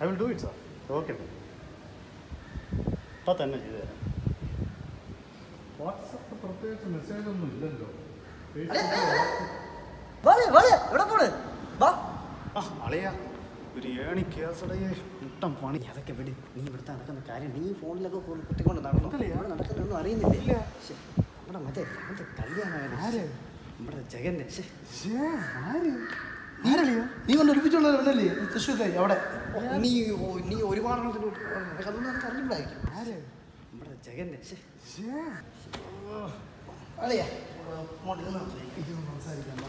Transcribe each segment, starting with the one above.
I will do it sir. Okay ഇപ്പം തന്നെ ചെയ്തു തരാം. വാട്സപ്പ് പ്രത്യേകിച്ച് മെസ്സേജ് ഒന്നും ഇല്ലല്ലോ. അളിയാ ഒരു ഏണി കേസടയെ മുട്ടം പണി. അതൊക്കെ വിട്. നീ ഇവിടുത്തെ നടക്കുന്ന കാര്യം നീ ഫോണിലൊക്കെ കുത്തിക്കൊണ്ട് നടന്നു. ഇവിടെ നടക്കുന്നൊന്നും അറിയുന്നില്ല. നമ്മുടെ മറ്റേ കല്യാണം നമ്മുടെ ജഗന്റെ നീ കൊണ്ട് ഒരുമിച്ചുള്ള പെണ്ണല്ലേ തൃശ്ശൂരിലായി അവിടെ? നീ ഒരുപാട് അതൊന്നും നമുക്ക് അറിഞ്ഞില്ലായിരിക്കും. ആര്? നമ്മുടെ ജഗന്റെ അളിയാ സംസാരിക്കണ്ട.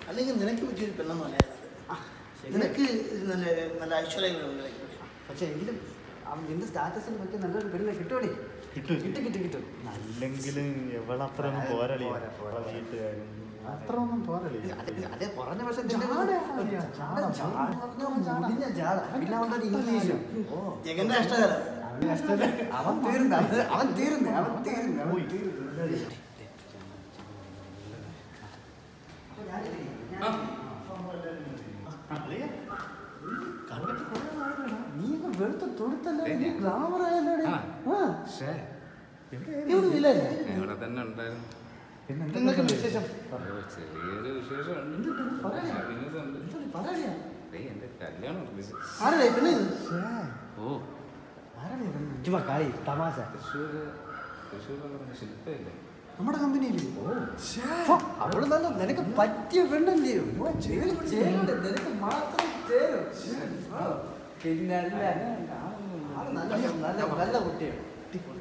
അല്ലെങ്കിൽ നിനക്ക് പറ്റിയൊരു പെണ്ണെന്ന് പറയാനത് നിനക്ക് നല്ല നല്ല ഐശ്വര്യങ്ങളുണ്ട്. പക്ഷെ എങ്കിലും അവൻ നിന്റെ സ്റ്റാറ്റസിന് പറ്റിയ നല്ലൊരു പെണ്ണിനെ കിട്ടുമോടി? കിട്ടും. നല്ലെങ്കിലും എവളത്രയൊന്നും പോരളി. വീട്ടുകാരും അത്രയൊന്നും പോരളി. അതേ പറഞ്ഞ പക്ഷെ ഇംഗ്ലീഷും ജഗന്റെ കഷ്ടകാലം അവൻ തീർന്നു. നീ വെളുത്ത തൊടുത്തല്ലേ, ഗ്ലാമർ ആയല്ലേ? ഇവിടെ തന്നെ ഉണ്ടായിരുന്നു. വിശേഷം ചെറിയൊരു വിശേഷം എന്റെ കല്യാണം ആരല്ലേ പെണ്ണ്? ഓ തമാശ. തൃശ്ശൂർ ശില്പയില്ലേ നമ്മുടെ കമ്പനിയിൽ അവള് നല്ല നിനക്ക് പറ്റിയ പെണ്ണല്ലേ? നിനക്ക് മാത്രം ചേരും. പിന്നെ നല്ല കുട്ടിയാണ്.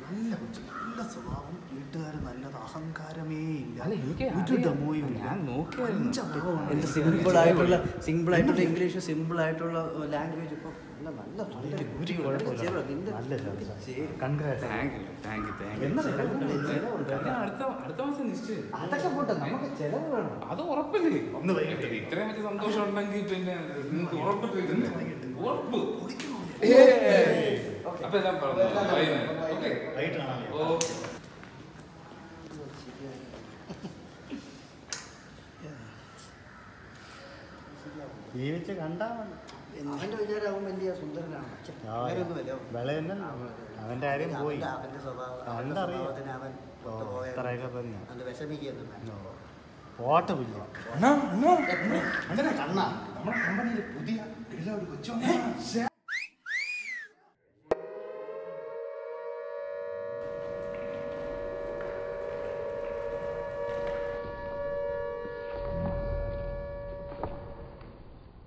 നല്ല കൊച്ചു, നല്ല സ്വഭാവം, വീട്ടുകാർ നല്ലത്, അഹങ്കാരമേ ഇല്ല. ഞാൻ നോക്കിയായിരുന്നു. സിമ്പിൾ ആയിട്ടുള്ള ഇംഗ്ലീഷ്, സിമ്പിൾ ആയിട്ടുള്ള ലാംഗ്വേജ്. ഇപ്പം നല്ല അടുത്ത മാസം നിശ്ചയം. അതൊക്കെ പോട്ടെ, നമുക്ക് ചെലവ് വേണം. അത് ഉറപ്പല്ലേ? ഇത്രയും വലിയ സന്തോഷം ഉണ്ടെങ്കിൽ പിന്നെ ഉറപ്പ്. അപ്പൊ എല്ലാം ജീവിച്ച് കണ്ടാ അവന്റെ വിചാരം അവൻ വലിയ സുന്ദരനാണ്. അവന്റെ കാര്യം പോയി. ഓട്ടമില്ല. നമ്മുടെ കമ്പനിയിൽ പുതിയ ഒരു കൊച്ചു